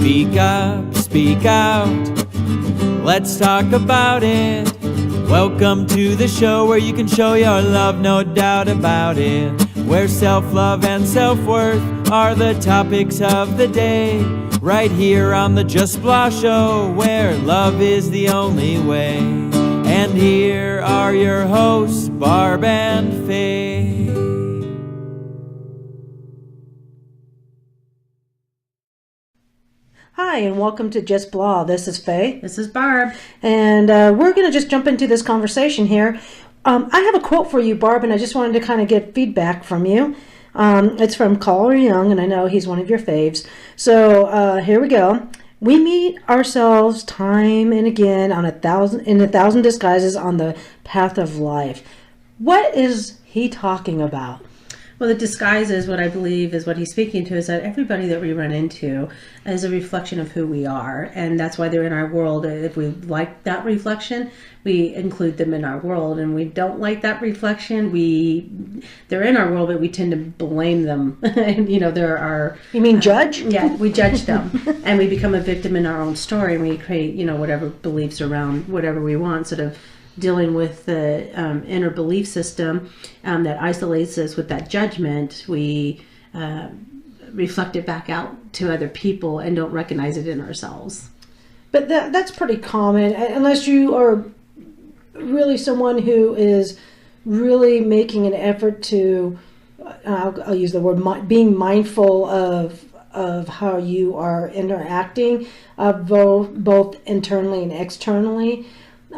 Speak up, speak out. Let's talk about it. Welcome to the show where you can show your love, no doubt about it. Where self-love and self-worth are the topics of the day. Right here on the Just Blah Show, where love is the only way. And here are your hosts, Barb and Faye. Hi, and welcome to Just Blah. This is Faye. This is Barb. And we're going to just jump into this conversation here. I have a quote for you, Barb, and I just wanted to kind of get feedback from you. It's from Carl Jung, and I know he's one of your faves. So here we go. We meet ourselves time and again in a thousand disguises on the path of life. What is he talking about? Well, the disguises, what I believe is what he's speaking to, is that everybody that we run into is a reflection of who we are. And that's why they're in our world. If we like that reflection, we include them in our world. And we don't like that reflection, they're in our world, but we tend to blame them. And, there are... You mean judge? Yeah, we judge them. And we become a victim in our own story. And we create, whatever beliefs around whatever we want, sort of dealing with the inner belief system that isolates us with that judgment. We reflect it back out to other people and don't recognize it in ourselves. But that's pretty common, unless you are really someone who is really making an effort to, I'll use the word, being mindful of how you are interacting, both internally and externally.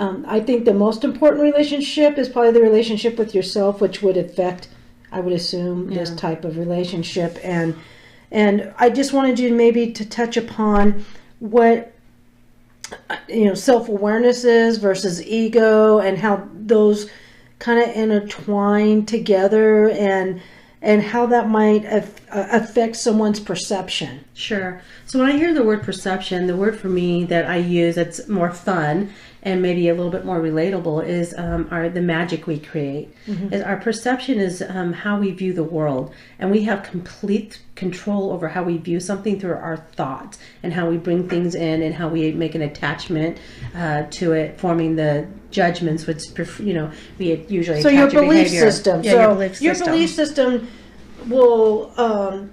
I think the most important relationship is probably the relationship with yourself, which would affect, I would assume, this type of relationship. And I just wanted you maybe to touch upon what self-awareness is versus ego, and how those kind of intertwine together, and how that might affect someone's perception. Sure. So when I hear the word perception, the word for me that I use that's more fun and maybe a little bit more relatable is the magic we create. Mm-hmm. Our perception is how we view the world, and we have complete control over how we view something through our thoughts and how we bring things in and how we make an attachment to it, forming the judgments, which we usually so attach your belief behavior. system. Yeah, so your belief system will.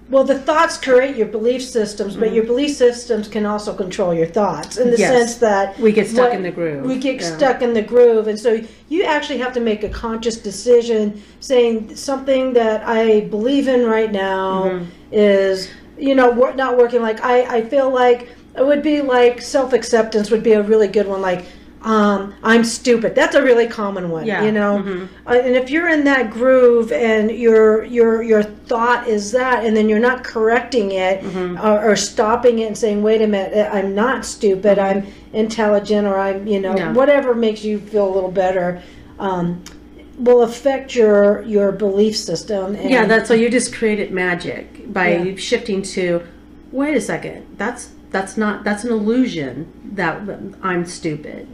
Well, the thoughts create your belief systems, but your belief systems can also control your thoughts in the sense that we get stuck in the groove. We get stuck in the groove, and so you actually have to make a conscious decision saying something that I believe in right now is, not working. Like I feel like it would be like self-acceptance would be a really good one. Like, I'm stupid. That's a really common one, and if you're in that groove and your thought is that, and then you're not correcting it or stopping it and saying, wait a minute, I'm not stupid, I'm intelligent, or I'm, whatever makes you feel a little better, will affect your belief system. And that's so you just created magic by shifting to, wait a second, that's an illusion that I'm stupid.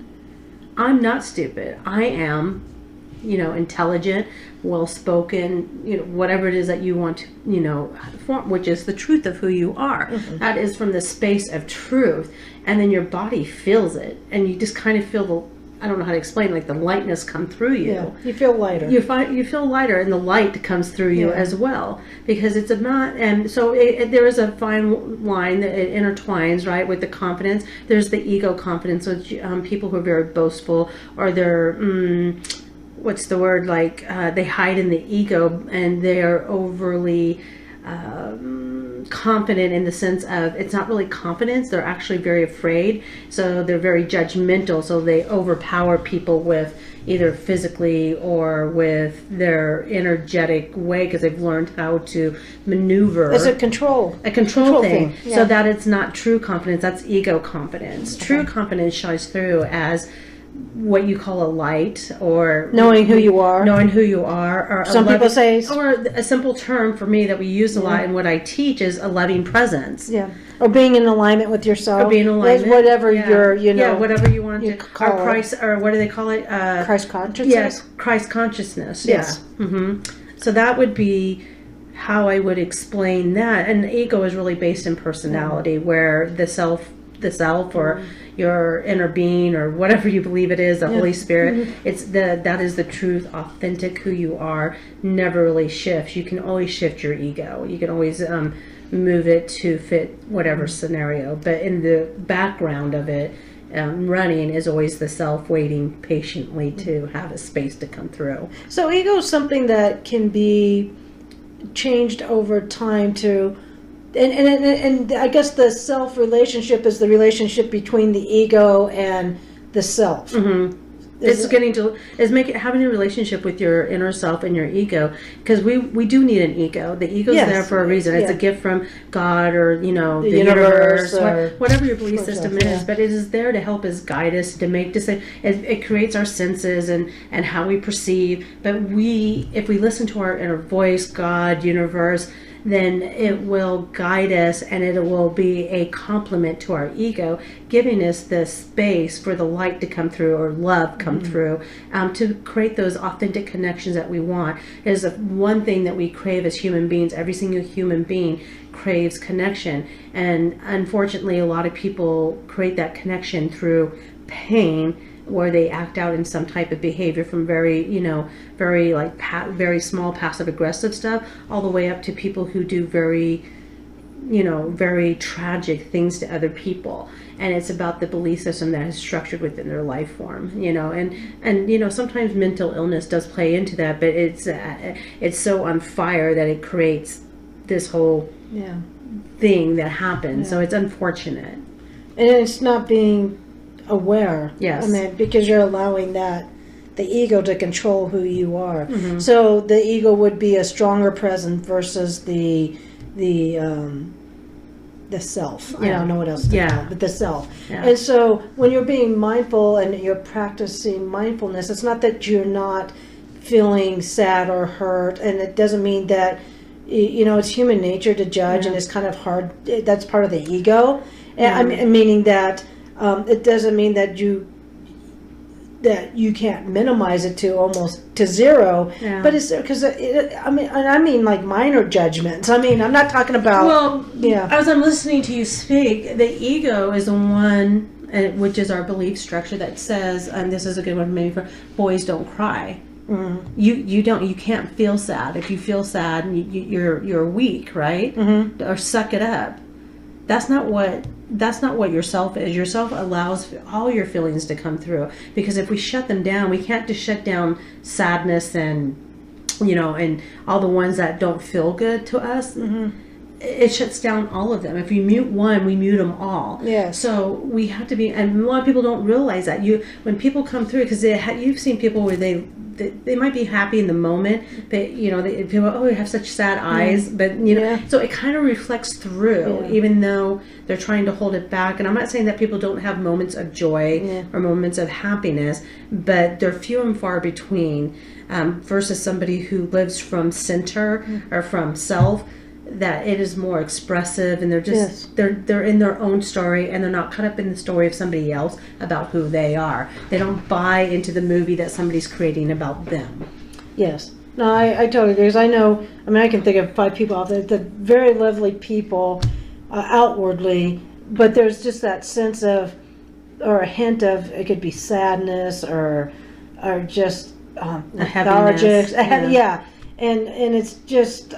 I'm not stupid. I am, intelligent, well-spoken, whatever it is that you want to, form, which is the truth of who you are. Mm-hmm. That is from the space of truth. And then your body feels it. And you just kind of feel I don't know how to explain, like the lightness come through you. Yeah, you feel lighter. You feel lighter, and the light comes through you as well, because it's and so there is a fine line that it intertwines, right, with the confidence. There's the ego confidence, which people who are very boastful, or they're what's the word, like they hide in the ego, and they're overly confident in the sense of it's not really confidence, they're actually very afraid, so they're very judgmental, so they overpower people with either physically or with their energetic way, because they've learned how to maneuver. It's a control thing. Yeah. So that it's not true confidence, that's ego confidence. Okay. True confidence shines through as what you call a light, or knowing who you are, or some people say, or a simple term for me that we use a lot and what I teach is a loving presence. Or being in alignment with yourself, or being in alignment, whatever you're, whatever you want to call it. Christ, or what do they call it? Christ consciousness. Yes, Christ consciousness. Yes. Yeah. So that would be how I would explain that. And the ego is really based in personality, where the self or your inner being, or whatever you believe it is, the Holy Spirit, that is the truth, authentic who you are, never really shifts. You can always shift your ego. You can always move it to fit whatever scenario. But in the background of it, running is always the self waiting patiently to have a space to come through. So ego is something that can be changed over time to, and I guess the self relationship is the relationship between the ego and the self. Having a relationship with your inner self and your ego, because we do need an ego. The ego is there for a reason. It's a gift from God, or the universe, or whatever your belief system is. But it is there to help us, guide us, to make decisions. It creates our senses and how we perceive. But if we listen to our inner voice, God, universe, then it will guide us, and it will be a complement to our ego, giving us the space for the light to come through, or love come through, to create those authentic connections that we want. It is one thing that we crave as human beings. Every single human being craves connection, and unfortunately a lot of people create that connection through pain, where they act out in some type of behavior, from very very small passive aggressive stuff, all the way up to people who do very tragic things to other people. And it's about the belief system that is structured within their life form, and sometimes mental illness does play into that, but it's so on fire that it creates this whole thing that happens. So it's unfortunate, and it's not being aware. Yes. I mean, because you're allowing the ego to control who you are. So the ego would be a stronger presence versus the self. I don't know what else to call it, but the self. And so when you're being mindful and you're practicing mindfulness, it's not that you're not feeling sad or hurt, and it doesn't mean that it's human nature to judge, and it's kind of hard. That's part of the ego. And meaning that it doesn't mean that you can't minimize it to almost to zero, but it's because I mean like minor judgments. I mean, I'm not talking about as I'm listening to you speak, the ego is the one, which is our belief structure, that says, and this is a good one maybe for boys, don't cry. You can't feel sad. If you feel sad, you're weak, right? Or suck it up. That's not what your self is. Your self allows all your feelings to come through, because if we shut them down, we can't just shut down sadness and and all the ones that don't feel good to us. It shuts down all of them. If we mute one, we mute them all. So we have to be, and a lot of people don't realize that. When people come through, because you've seen people where they might be happy in the moment, but people you have such sad eyes, but so it kind of reflects through, even though they're trying to hold it back. And I'm not saying that people don't have moments of joy or moments of happiness, but they're few and far between, versus somebody who lives from center or from self, that it is more expressive, and they're just they're in their own story, and they're not caught up in the story of somebody else about who they are. They don't buy into the movie that somebody's creating about them. Yes. No, I totally agree. Because I can think of 5 people out there, the very lovely people outwardly, but there's just that sense of, or a hint of, it could be sadness or just lethargic. And it's just.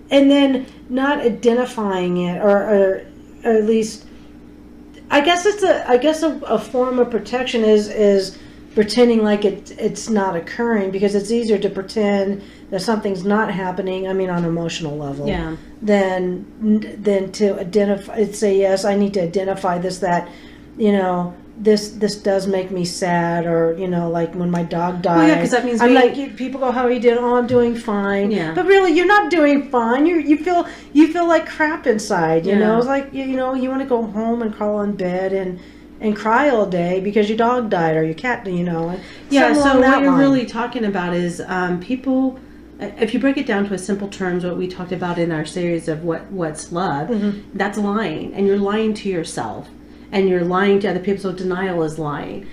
And then not identifying it, or at least, I guess a form of protection is pretending like it's not occurring, because it's easier to pretend that something's not happening. I mean, on an emotional level, than to identify. Say, yes, I need to identify this, that this does make me sad, or like when my dog died. Because that means people go, how are you doing? Oh, I'm doing fine. But really, you're not doing fine. You feel like crap inside. It's like you want to go home and crawl in bed and cry all day because your dog died or your cat. So what you're really talking about is people. If you break it down to a simple terms, what we talked about in our series of what's love, that's lying, and you're lying to yourself. And you're lying to other people, so denial is lying.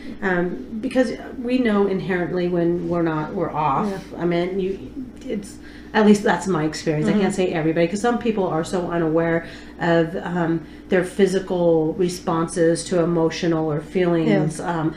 Because we know inherently when we're off. I mean, it's at least that's my experience. I can't say everybody, because some people are so unaware of their physical responses to emotional or feelings.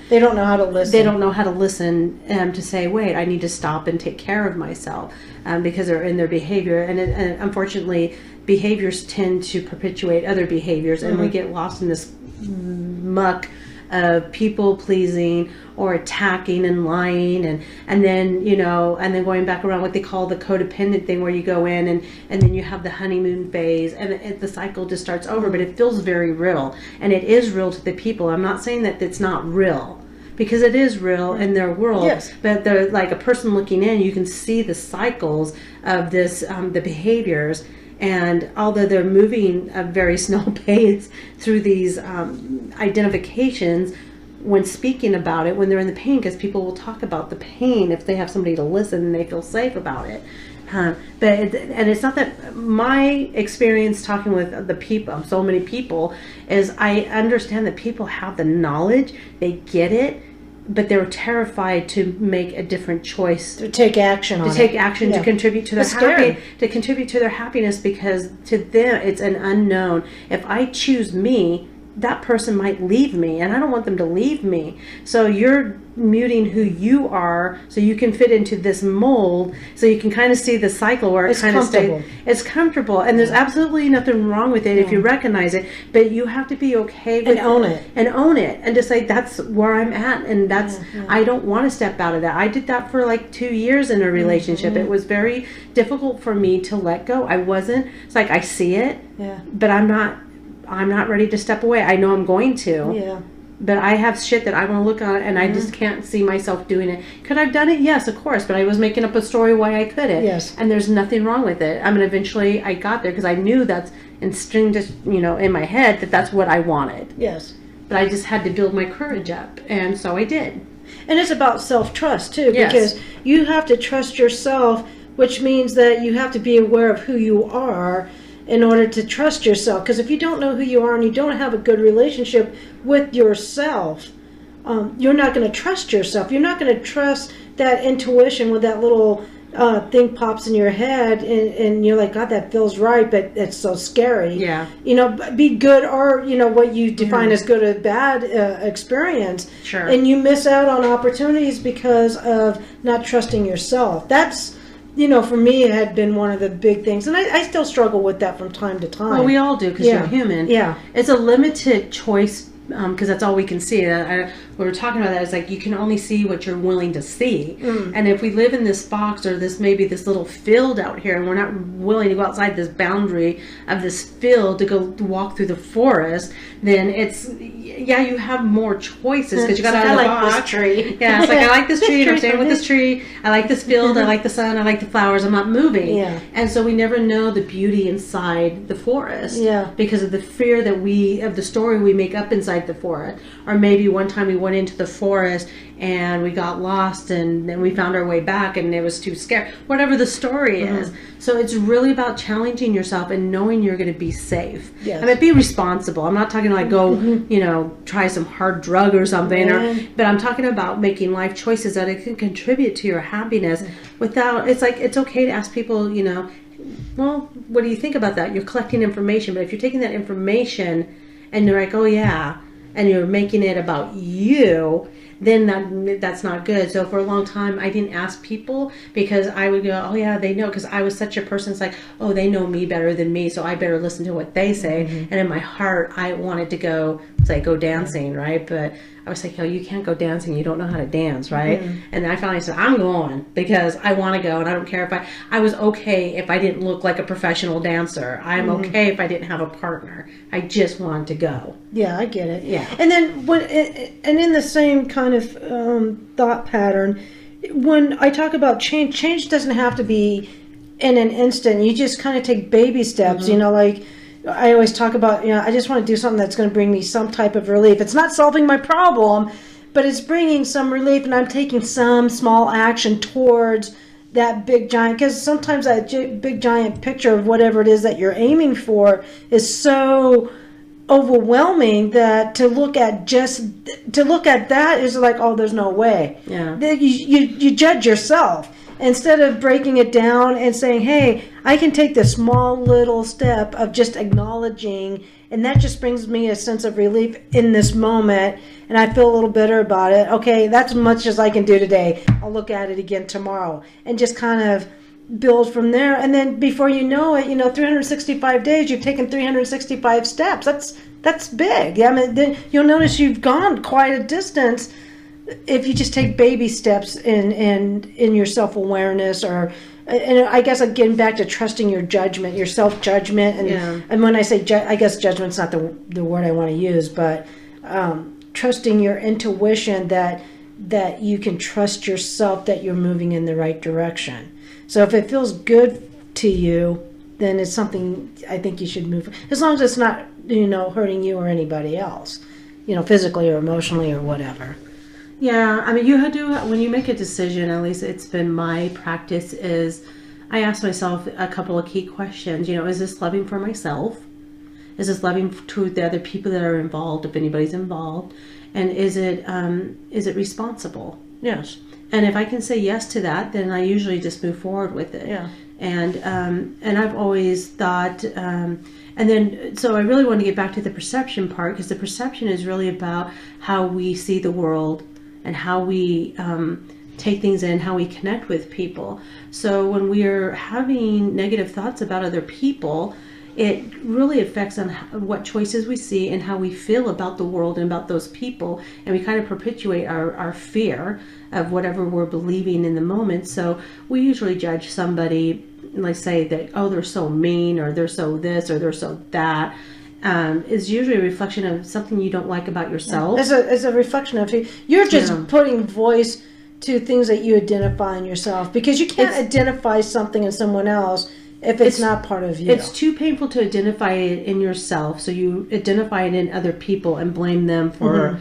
They don't know how to listen. They don't know how to listen to say, wait, I need to stop and take care of myself, because they're in their behavior. And unfortunately, behaviors tend to perpetuate other behaviors, and we get lost in this muck of people pleasing or attacking and lying, and then and then going back around what they call the codependent thing, where you go in and then you have the honeymoon phase, and the cycle just starts over. But it feels very real, and it is real to the people. I'm not saying that it's not real, because it is real in their world. Yes. But they're like a person looking in, you can see the cycles of this, the behaviors. And although they're moving a very snail pace through these identifications, when speaking about it, when they're in the pain, because people will talk about the pain if they have somebody to listen and they feel safe about it. And it's not that my experience talking with the people, so many people, is I understand that people have the knowledge, they get it, but they're terrified to make a different choice, to take action to contribute to their contribute to their happiness, because to them it's an unknown. If I choose me, that person might leave me, and I don't want them to leave me. So you're muting who you are so you can fit into this mold, so you can kind of see the cycle where it kind of stays. It's comfortable, and there's absolutely nothing wrong with it if you recognize it, but you have to be okay with it. And own it, and just say, that's where I'm at, and that's I don't want to step out of that. I did that for like 2 years in a relationship. It was very difficult for me to let go. It's like I see it, but I'm not ready to step away. I know I'm going to. Yeah. But I have shit that I want to look at, and I just can't see myself doing it. Could I have done it? Yes, of course. But I was making up a story why I couldn't. Yes. And there's nothing wrong with it. I mean, eventually I got there, because I knew that's instinctive, in my head, that that's what I wanted. Yes. But I just had to build my courage up, and so I did. And it's about self-trust too, Yes. because you have to trust yourself, which means that you have to be aware of who you are in order to trust yourself. Because if you don't know who you are and you don't have a good relationship with yourself, you're not going to trust yourself. You're not going to trust that intuition when that little thing pops in your head, and you're like, God, that feels right, but it's so scary. Yeah. Be good, or what you define as good or bad experience. Sure. And you miss out on opportunities because of not trusting yourself. That's for me, it had been one of the big things. And I still struggle with that from time to time. Well, we all do, because you're human. Yeah. It's a limited choice, because that's all we can see. We were talking about that. It's like you can only see what you're willing to see. And if we live in this box, or this little field out here, and we're not willing to go outside this boundary of this field to go walk through the forest, then you have more choices, because you got out of the box. This tree. Yeah, it's like, I like this tree, and I'm staying with this tree. I like this field. I like the sun. I like the flowers. I'm not moving. Yeah. And so we never know the beauty inside the forest. Yeah. Because of the fear of the story we make up inside the forest. Or maybe one time we went into the forest and we got lost, and then we found our way back, and it was too scary. Whatever the story is. So it's really about challenging yourself and knowing you're going to be safe. Yes. I mean, be responsible. I'm not talking like go, try some hard drug or something, but I'm talking about making life choices that it can contribute to your happiness without, it's like, it's okay to ask people, well, what do you think about that? You're collecting information, but if you're taking that information and they're like, oh yeah, and you're making it about you, then that's not good. So for a long time, I didn't ask people, because I would go, oh yeah, they know, because I was such a person. It's like, oh, they know me better than me, so I better listen to what they say. And in my heart, I wanted to go dancing, right? But I was like, oh, you can't go dancing. You don't know how to dance, right? And I finally said, I'm going, because I want to go, and I don't care if I was okay if I didn't look like a professional dancer. I'm okay if I didn't have a partner. I just wanted to go. Yeah, I get it. Yeah. And then and in the same kind of thought pattern, when I talk about change doesn't have to be in an instant. You just kind of take baby steps, like I always talk about, I just want to do something that's going to bring me some type of relief. It's not solving my problem, but it's bringing some relief, and I'm taking some small action towards that big giant, because sometimes that big giant picture of whatever it is that you're aiming for is so overwhelming that to look at that is like, oh, there's no way. Yeah. You judge yourself. instead of breaking it down and saying, hey, I can take this small little step of just acknowledging, and that just brings me a sense of relief in this moment, and I feel a little better about it. Okay, that's as much as I can do today. I'll look at it again tomorrow, and just kind of build from there. And then before you know it, 365 days, you've taken 365 steps. That's big. I mean, then you'll notice you've gone quite a distance if you just take baby steps in your self-awareness, and I guess getting back to trusting your judgment, your self-judgment, and when I say I guess judgment's not the word I want to use, but trusting your intuition that you can trust yourself that you're moving in the right direction. So if it feels good to you, then it's something I think you should move, as long as it's not hurting you or anybody else, physically or emotionally or whatever. Yeah, I mean, you had to, when you make a decision, at least it's been my practice, is I ask myself a couple of key questions. Is this loving for myself? Is this loving to the other people that are involved, if anybody's involved? And is it responsible? Yes. And if I can say yes to that, then I usually just move forward with it. Yeah. And I've always thought, so I really want to get back to the perception part, because the perception is really about how we see the world and how we take things in, how we connect with people. So when we are having negative thoughts about other people, it really affects on what choices we see and how we feel about the world and about those people. And we kind of perpetuate our fear of whatever we're believing in the moment. So we usually judge somebody, like say that, oh, they're so mean, or they're so this, or they're so that. Is usually a reflection of something you don't like about yourself. It's a reflection of you. You're just putting voice to things that you identify in yourself, because you can't identify something in someone else if it's not part of you. It's too painful to identify it in yourself, so you identify it in other people and blame them for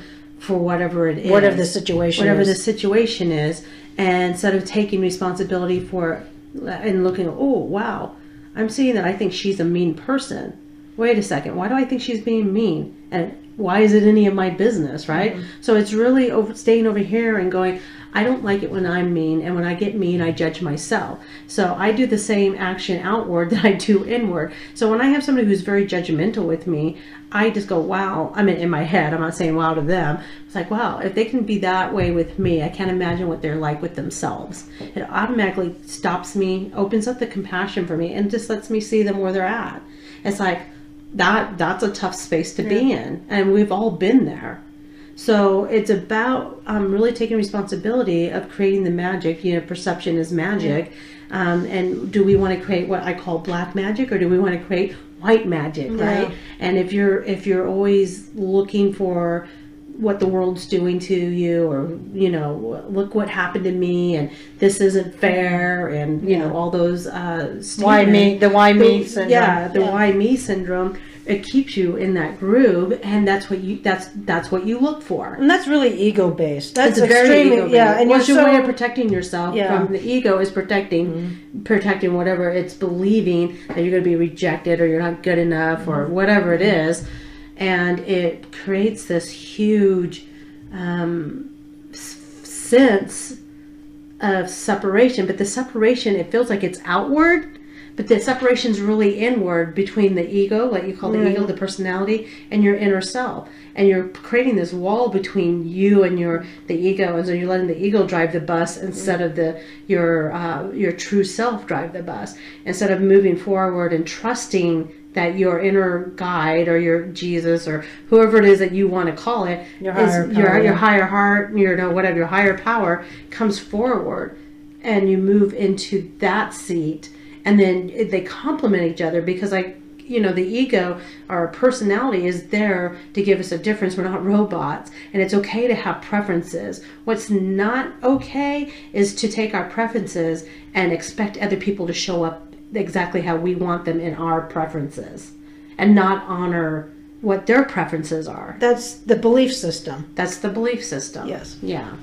whatever it is. Whatever the situation is. And instead of taking responsibility for and looking, oh, wow, I'm seeing that I think she's a mean person. Wait a second, why do I think she's being mean? And why is it any of my business, right? Mm-hmm. So it's really staying over here and going, I don't like it when I'm mean, and when I get mean, I judge myself. So I do the same action outward that I do inward. So when I have somebody who's very judgmental with me, I just go, wow. I mean, in my head, I'm not saying wow to them. It's like, wow, if they can be that way with me, I can't imagine what they're like with themselves. It automatically stops me, opens up the compassion for me, and just lets me see them where they're at. It's like, that's a tough space to be in, and we've all been there. So it's about really taking responsibility of creating the magic. Perception is magic. And do we want to create what I call black magic, or do we want to create white magic, right? And if you're always looking for what the world's doing to you, or look what happened to me, and this isn't fair, and all those why me syndrome. Why me syndrome. It keeps you in that groove, and that's what you look for. And that's really ego based. That's it's extremely very ego based. and what's your way of protecting yourself from the ego is protecting whatever it's believing that you're going to be rejected, or you're not good enough, or whatever it is. And it creates this huge sense of separation. But the separation, it feels like it's outward, but the separation is really inward, between the ego, what you call the ego, the personality, and your inner self. And you're creating this wall between you and the ego, and so you're letting the ego drive the bus instead of your true self drive the bus. Instead of moving forward and trusting that your inner guide, or your Jesus, or whoever it is that you want to call it, your higher heart, whatever, your higher power comes forward, and you move into that seat, and then they complement each other, because the ego, our personality, is there to give us a difference. We're not robots, and it's okay to have preferences. What's not okay is to take our preferences and expect other people to show up exactly how we want them in our preferences, and not honor what their preferences are. That's the belief system. Yes. Yeah.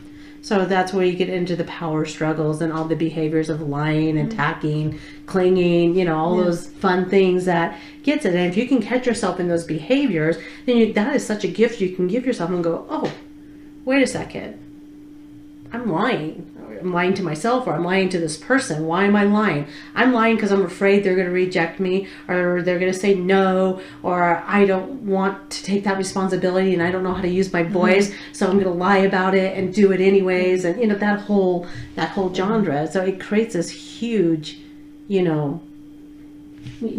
So that's where you get into the power struggles and all the behaviors of lying, attacking, clinging, all those fun things that gets it. And if you can catch yourself in those behaviors, then that is such a gift you can give yourself, and go, oh, wait a second, I'm lying. I'm lying to myself, or I'm lying to this person. Why am I lying? I'm lying because I'm afraid they're going to reject me, or they're going to say no, or I don't want to take that responsibility and I don't know how to use my voice, so I'm going to lie about it and do it anyways. And, that whole genre. So it creates this huge, you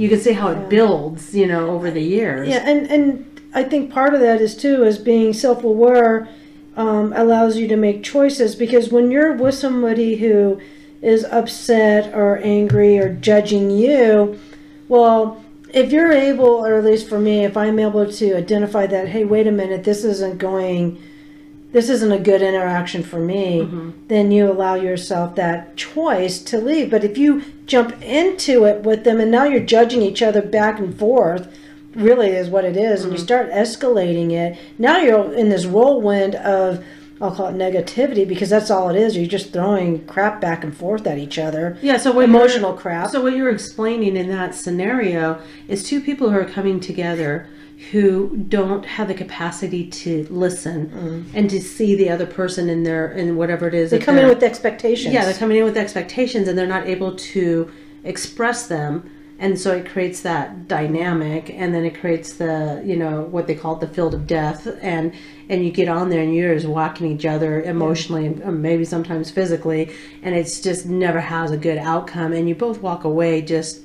can see how it builds, over the years. Yeah, and I think part of that is being self-aware allows you to make choices, because when you're with somebody who is upset or angry or judging you, well, if you're able, or at least for me, if I'm able to identify that, hey, wait a minute, this isn't a good interaction for me, then you allow yourself that choice to leave. But if you jump into it with them and now you're judging each other back and forth, really is what it is, and you start escalating it, now you're in this whirlwind of, I'll call it negativity, because that's all it is. You're just throwing crap back and forth at each other. Yeah, so emotional crap. So what you're explaining in that scenario is two people who are coming together who don't have the capacity to listen and to see the other person in whatever it is. They come in with expectations. Yeah, they're coming in with expectations, and they're not able to express them. And so it creates that dynamic, and then it creates the, what they call the field of death, and you get on there and you're just whacking each other emotionally and maybe sometimes physically, and it's just never has a good outcome, and you both walk away just,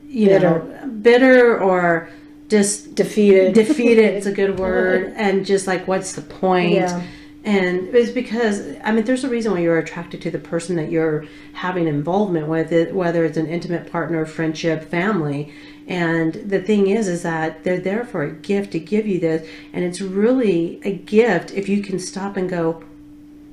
bitter or just defeated. It's a good word, and just like, what's the point? Yeah. And it's because, there's a reason why you're attracted to the person that you're having involvement with, whether it's an intimate partner, friendship, family. And the thing is that they're there for a gift to give you this. And it's really a gift if you can stop and go,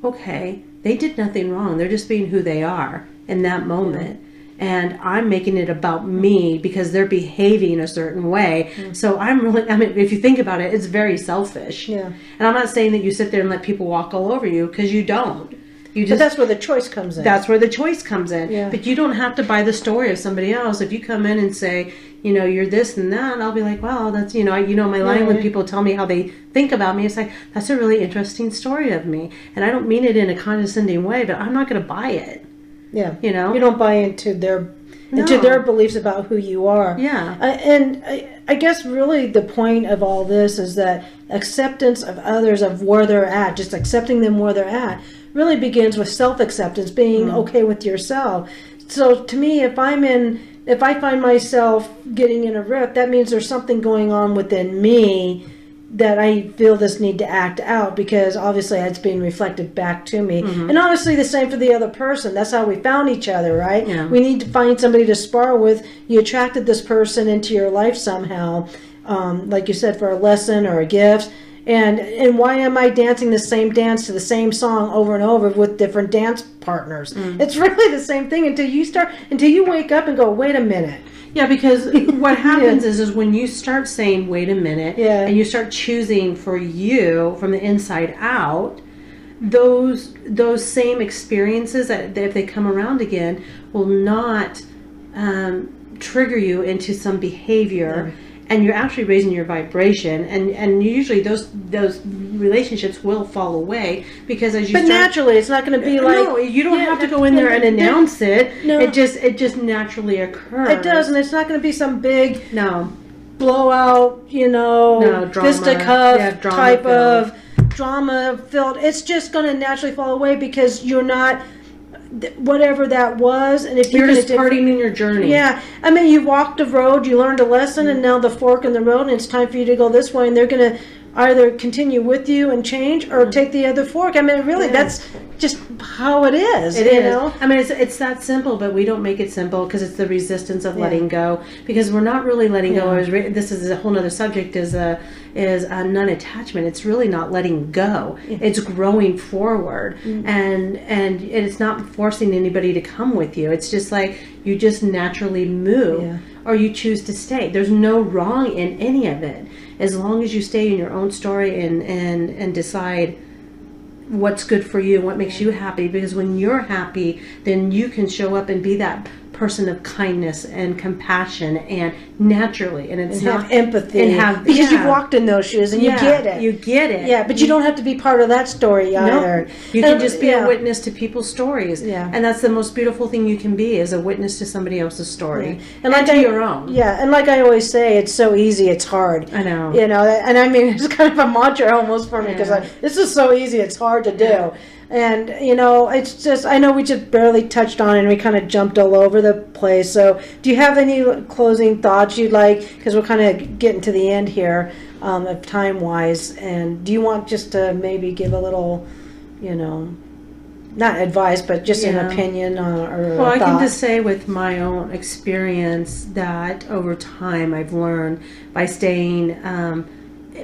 okay, they did nothing wrong. They're just being who they are in that moment. And I'm making it about me because they're behaving a certain way. So I'm really, if you think about it, it's very selfish. Yeah. And I'm not saying that you sit there and let people walk all over you, because you don't. But that's where the choice comes in. That's where the choice comes in. Yeah. But you don't have to buy the story of somebody else. If you come in and say, you're this and that, I'll be like, wow, that's, my line when people tell me how they think about me, it's like, that's a really interesting story of me. And I don't mean it in a condescending way, but I'm not going to buy it. Yeah. You don't buy into their beliefs about who you are. Yeah. And I guess really the point of all this is that acceptance of others, of where they're at, just accepting them where they're at, really begins with self-acceptance, being okay with yourself. So to me, if I find myself getting in a rift, that means there's something going on within me that I feel this need to act out, because obviously it's being reflected back to me. And obviously the same for the other person. That's how we found each other, right? Yeah. We need to find somebody to spar with. You attracted this person into your life somehow, like you said, for a lesson or a gift. And why am I dancing the same dance to the same song over and over with different dance partners? It's really the same thing until you wake up and go, wait a minute. Yeah, because what happens is when you start saying, wait a minute, and you start choosing for you from the inside out, those same experiences that if they come around again will not trigger you into some behavior. And you're actually raising your vibration, and usually those relationships will fall away, because as you But naturally, it's not going to be like, no, you don't have to go in there and announce it. No. It just naturally occurs. It does, and it's not going to be some big blowout, drama, fisticuff drama type filled. of drama filled. It's just going to naturally fall away, because you're not whatever that was, and if you're just parting in your journey. Yeah, you walked a road, you learned a lesson, and now the fork in the road, and it's time for you to go this way, and they're going to either continue with you and change, or take the other fork. Really, that's just how it is. It is. It's that simple, but we don't make it simple, because it's the resistance of letting go. Because we're not really letting go. This is a whole other subject. Is a non-attachment. It's really not letting go. It's growing forward, and it's not forcing anybody to come with you. It's just like you just naturally move, or you choose to stay. There's no wrong in any of it, as long as you stay in your own story and decide what's good for you, what makes you happy. Because when you're happy, then you can show up and be that person of kindness and compassion and naturally, and it's And not have empathy. and have because yeah. you've walked in those shoes and you get it. You get it. Yeah, but you don't have to be part of that story either. No, you can just be yeah. a witness to people's stories. Yeah. And that's the most beautiful thing you can be, is a witness to somebody else's story. Yeah. And like to I- your own. Yeah, and like I always say, it's so easy, it's hard. I know. You know, and I mean, it's kind of a mantra almost for me because Yeah. this is so easy, it's hard to do. Yeah. And, you know, it's just, I know we just barely touched on it and we kind of jumped all over the place. So do you have any closing thoughts you'd like, because we're kind of getting to the end here of time-wise, and do you want just to maybe give a little, you know, not advice, but just an Yeah. opinion or Well, a I can thought? just say with my own experience that over time I've learned by staying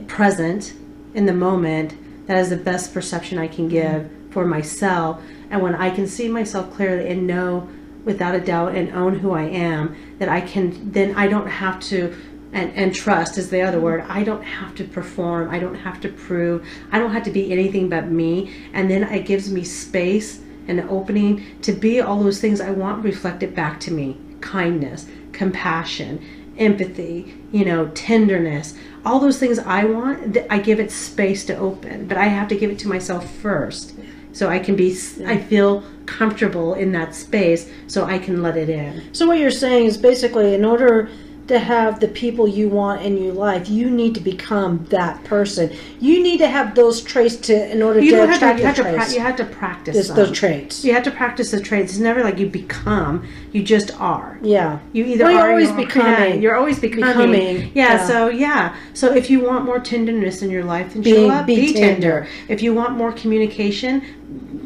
present in the moment, that is the best perception I can give for myself. And when I can see myself clearly and know without a doubt and own who I am, that I can, then I don't have to, and trust is the other word, I don't have to perform, I don't have to prove, I don't have to be anything but me. And then it gives me space and an opening to be all those things I want reflected back to me: kindness, compassion, empathy, you know, tenderness, all those things I want. I give it space to open, but I have to give it to myself first, so I can be, I feel comfortable in that space, so I can let it in. So what you're saying is basically, in order to have the people you want in your life, you need to become that person. You need to have those traits in order You to don't attract have to, the traits. you have to practice them. Those traits. You have to practice the traits. It's never like you become, you just are. Yeah. You either Well, you're are or always you aren't. becoming. Yeah, you're always becoming. Becoming, Yeah, yeah. So if you want more tenderness in your life, then Be show up, be tender. tender. If you want more communication,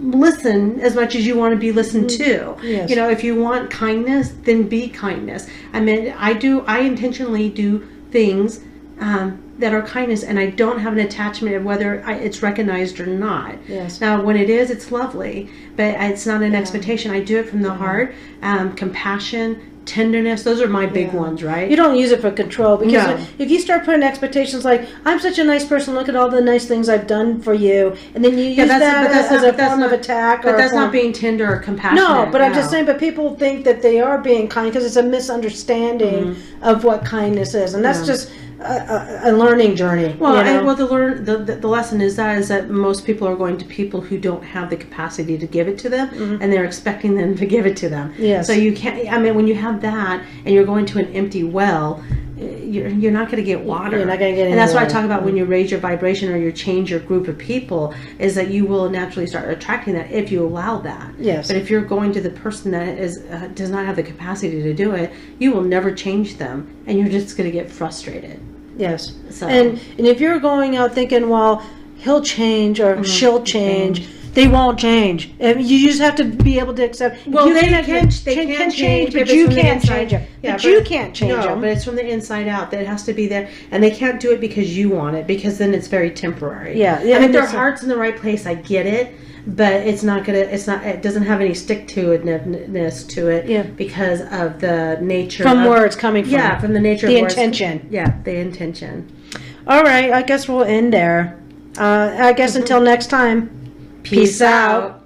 listen as much as you want to be listened to. Yes. You know, if you want kindness, then be kindness. I mean, I intentionally do things that are kindness, and I don't have an attachment of whether it's recognized or not. Yes. Now, when it is, it's lovely, but it's not an expectation. I do it from the heart. Compassion, tenderness, those are my big ones, right? You don't use it for control, because No. if you start putting expectations like, I'm such a nice person, look at all the nice things I've done for you, and then you use that as a form of attack. But or that's a form, not being tender or compassionate. No, but I'm just no. saying, but people think that they are being kind because it's a misunderstanding of what kindness is, and that's just a learning journey. Well, you know? the lesson is that most people are going to people who don't have the capacity to give it to them, and they're expecting them to give it to them. Yes. So you can't. I mean, when you have that and you're going to an empty well, you're not going to get water. You're not going to get any And that's why I water. talk about when you raise your vibration or you change your group of people, is that you will naturally start attracting that if you allow that. Yes. But if you're going to the person that is does not have the capacity to do it, you will never change them, and you're just going to get frustrated. Yes. So- And if you're going out thinking, well, he'll change or she'll change, they won't change. And you just have to be able to accept. Well, you they can can change, but if it's you from the can't inside. change them. Yeah, but you can't change no, them. but it's from the inside out. That it has to be there, and they can't do it because you want it, because then it's very temporary. Yeah, I mean, if their it's a- heart's in the right place, I get it, but it's not gonna. It's not. It doesn't have any stick to itness to it. Yeah. Because of the nature From of, where it's coming from. Yeah, from the nature The of where it's- intention. Yeah, the intention. All right, I guess we'll end there. I guess until next time. Peace out.